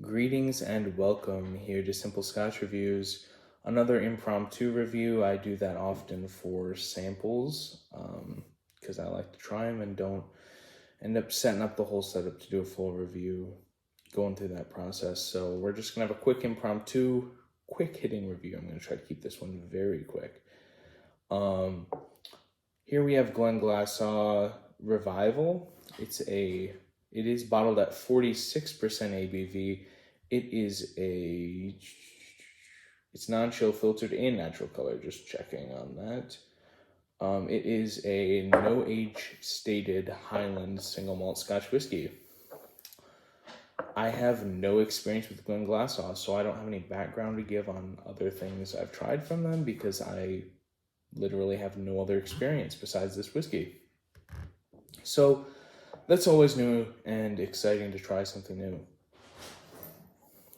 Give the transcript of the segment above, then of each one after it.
Greetings and welcome here to Simple Scotch Reviews. Another impromptu review. I do that often for samples because I like to try them and don't end up setting up the whole setup to do a full review, going through that process. So we're just going to have a quick impromptu, quick hitting review. I'm going to try to keep this one very quick. Here we have Glenglassaugh Revival. It is bottled at 46% ABV. It's non-chill filtered and natural color, just checking on that. It is a no age stated Highland single malt Scotch whiskey. I have no experience with Glenglassaugh, so I don't have any background to give on other things I've tried from them because I literally have no other experience besides this whiskey. So that's always new and exciting to try something new.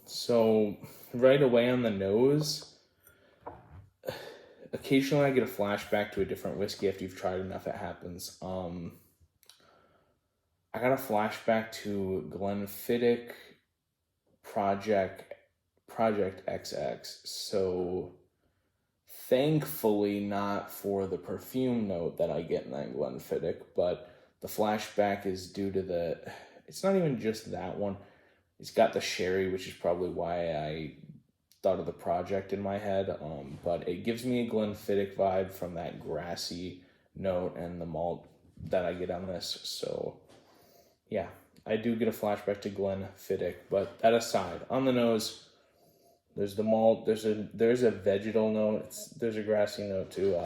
So right away on the nose, occasionally I get a flashback to a different whiskey after you've tried enough. It happens. I got a flashback to Glenfiddich Project XX. So thankfully not for the perfume note that I get in that Glenfiddich, but the flashback is due to it's not even just that one. It's got the sherry, which is probably why I thought of the project in my head. But it gives me a Glenfiddich vibe from that grassy note and the malt that I get on this. So yeah, I do get a flashback to Glenfiddich. But that aside, on the nose, there's the malt. There's a vegetal note. There's a grassy note too.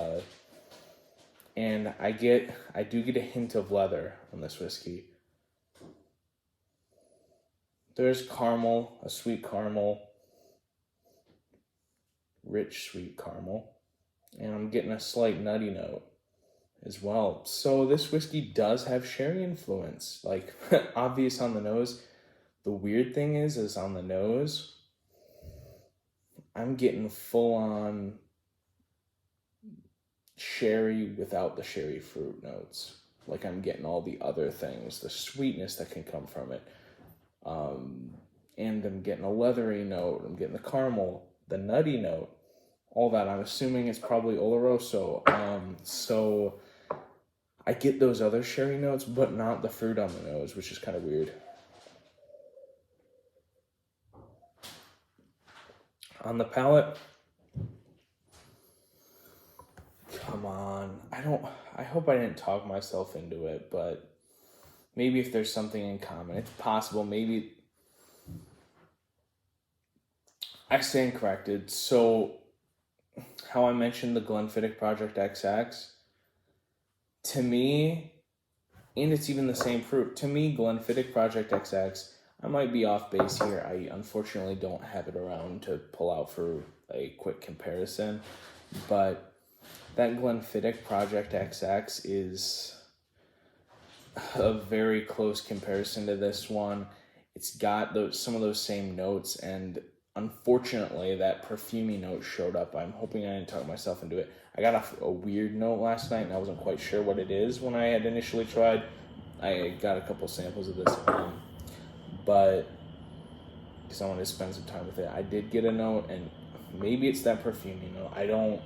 And I do get a hint of leather on this whiskey. There's caramel, a sweet caramel, rich sweet caramel, and I'm getting a slight nutty note as well. So this whiskey does have sherry influence, like obvious on the nose. The weird thing is on the nose, I'm getting full on sherry without the sherry fruit notes. Like I'm getting all the other things, the sweetness that can come from it. And I'm getting a leathery note. I'm getting the caramel, the nutty note, all that. I'm assuming it's probably Oloroso. So I get those other sherry notes, but not the fruit on the nose, which is kind of weird. On the palate, come on. I hope I didn't talk myself into it, but maybe if there's something in common, it's possible. Maybe I stand corrected. So how I mentioned the Glenfiddich Project XX, to me, and it's even the same fruit, to me, Glenfiddich Project XX, I might be off base here. I unfortunately don't have it around to pull out for a quick comparison, but that Glenfiddich Project XX is a very close comparison to this one. It's got some of those same notes, and unfortunately that perfumey note showed up. I'm hoping I didn't talk myself into it. I got a weird note last night and I wasn't quite sure what it is when I had initially tried. I got a couple samples of this, but because I wanted to spend some time with it, I did get a note, and maybe it's that perfumey note. I don't.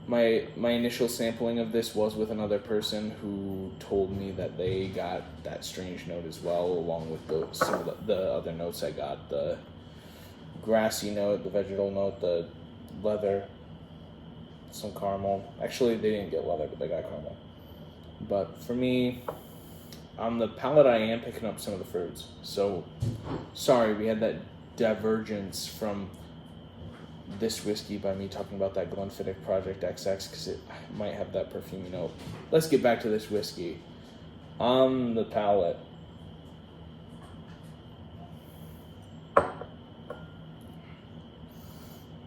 My initial sampling of this was with another person who told me that they got that strange note as well, along with some of the other notes I got. The grassy note, the vegetal note, the leather, some caramel. Actually, they didn't get leather, but they got caramel. But for me, on the palate, I am picking up some of the fruits. So, sorry, we had that divergence from this whiskey by me talking about that Glenfiddich Project XX because it might have that perfumey note. Let's get back to this whiskey. On the palate,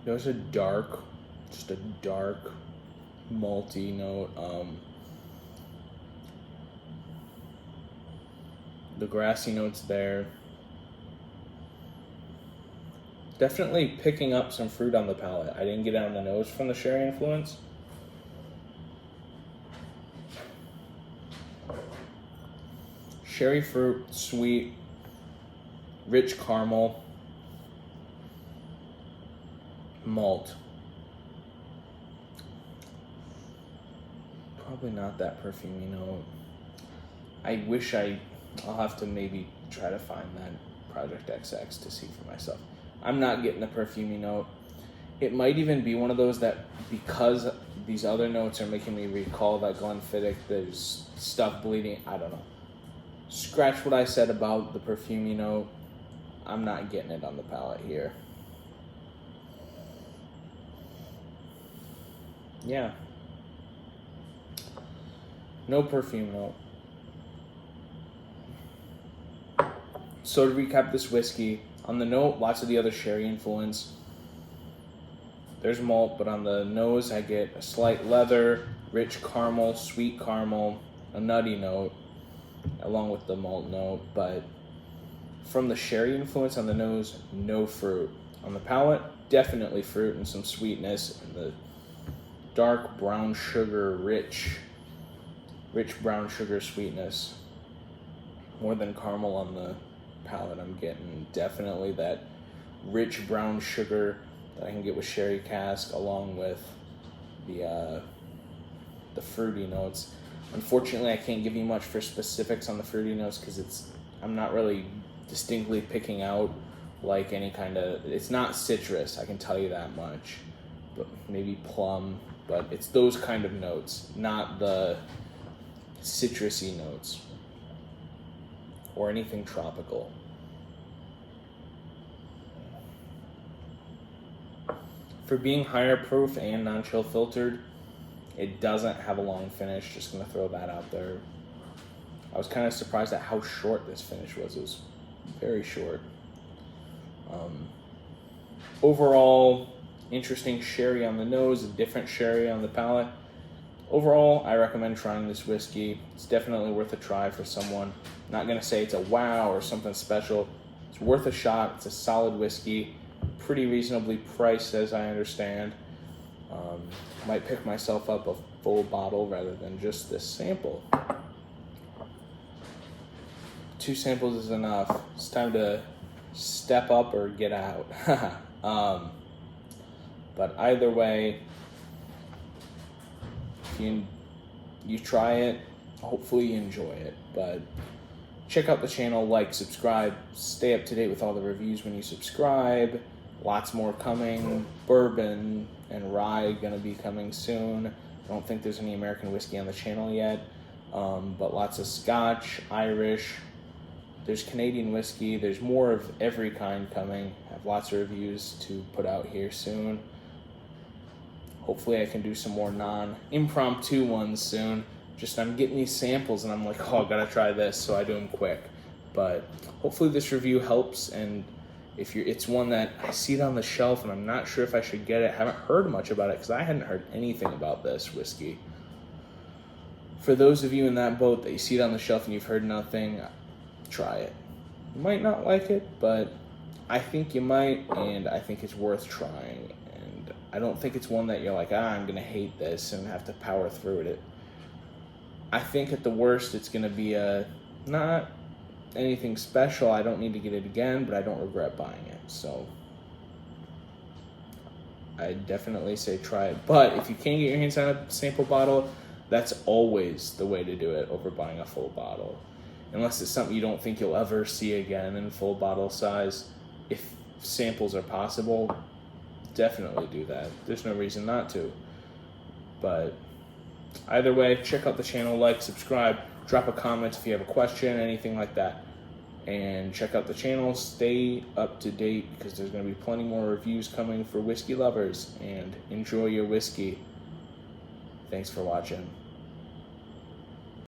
there's just a dark malty note. The grassy note's there. Definitely picking up some fruit on the palate. I didn't get it on the nose from the sherry influence. Sherry fruit, sweet, rich caramel, malt. Probably not that perfumey note. I'll have to maybe try to find that Project XX to see for myself. I'm not getting the perfumey note. It might even be one of those that, because these other notes are making me recall that Glenfiddich, there's stuff bleeding. I don't know. Scratch what I said about the perfumey note. I'm not getting it on the palate here. Yeah. No perfume note. So to recap this whiskey, on the note, lots of the other sherry influence. There's malt, but on the nose, I get a slight leather, rich caramel, sweet caramel, a nutty note, along with the malt note. But from the sherry influence on the nose, no fruit. On the palate, definitely fruit and some sweetness, and the dark brown sugar, rich brown sugar sweetness. More than caramel on the palate, I'm getting definitely that rich brown sugar that I can get with sherry cask, along with the fruity notes. Unfortunately, I can't give you much for specifics on the fruity notes because I'm not really distinctly picking out like any kind of, it's not citrus, I can tell you that much, but maybe plum, but it's those kind of notes, not the citrusy notes or anything tropical. For being higher proof and non-chill filtered, it doesn't have a long finish. Just gonna throw that out there. I was kind of surprised at how short this finish was. It was very short. Overall, interesting sherry on the nose, a different sherry on the palate. Overall, I recommend trying this whiskey. It's definitely worth a try for someone. Not gonna say it's a wow or something special. It's worth a shot. It's a solid whiskey. Pretty reasonably priced, as I understand. Might pick myself up a full bottle rather than just this sample. 2 samples is enough. It's time to step up or get out. But either way, if you try it, hopefully you enjoy it. But check out the channel, like, subscribe, stay up to date with all the reviews when you subscribe. Lots more coming. Bourbon and rye gonna be coming soon. I don't think there's any American whiskey on the channel yet, but lots of Scotch, Irish. There's Canadian whiskey. There's more of every kind coming. I have lots of reviews to put out here soon. Hopefully I can do some more non-impromptu ones soon. Just I'm getting these samples and I'm like, oh, I gotta try this, so I do them quick. But hopefully this review helps, and if it's one that I see it on the shelf and I'm not sure if I should get it, I haven't heard much about it because I hadn't heard anything about this whiskey. For those of you in that boat that you see it on the shelf and you've heard nothing, try it. You might not like it, but I think you might, and I think it's worth trying. And I don't think it's one that you're like, I'm gonna hate this and have to power through it. I think at the worst it's gonna be not anything special. I don't need to get it again, but I don't regret buying it. So I definitely say try it. But if you can't get your hands on a sample bottle, that's always the way to do it over buying a full bottle. Unless it's something you don't think you'll ever see again in full bottle size. If samples are possible, definitely do that. There's no reason not to. But either way, check out the channel, like, subscribe, drop a comment if you have a question, anything like that. And check out the channel, stay up to date, because there's going to be plenty more reviews coming for whiskey lovers. And enjoy your whiskey. Thanks for watching.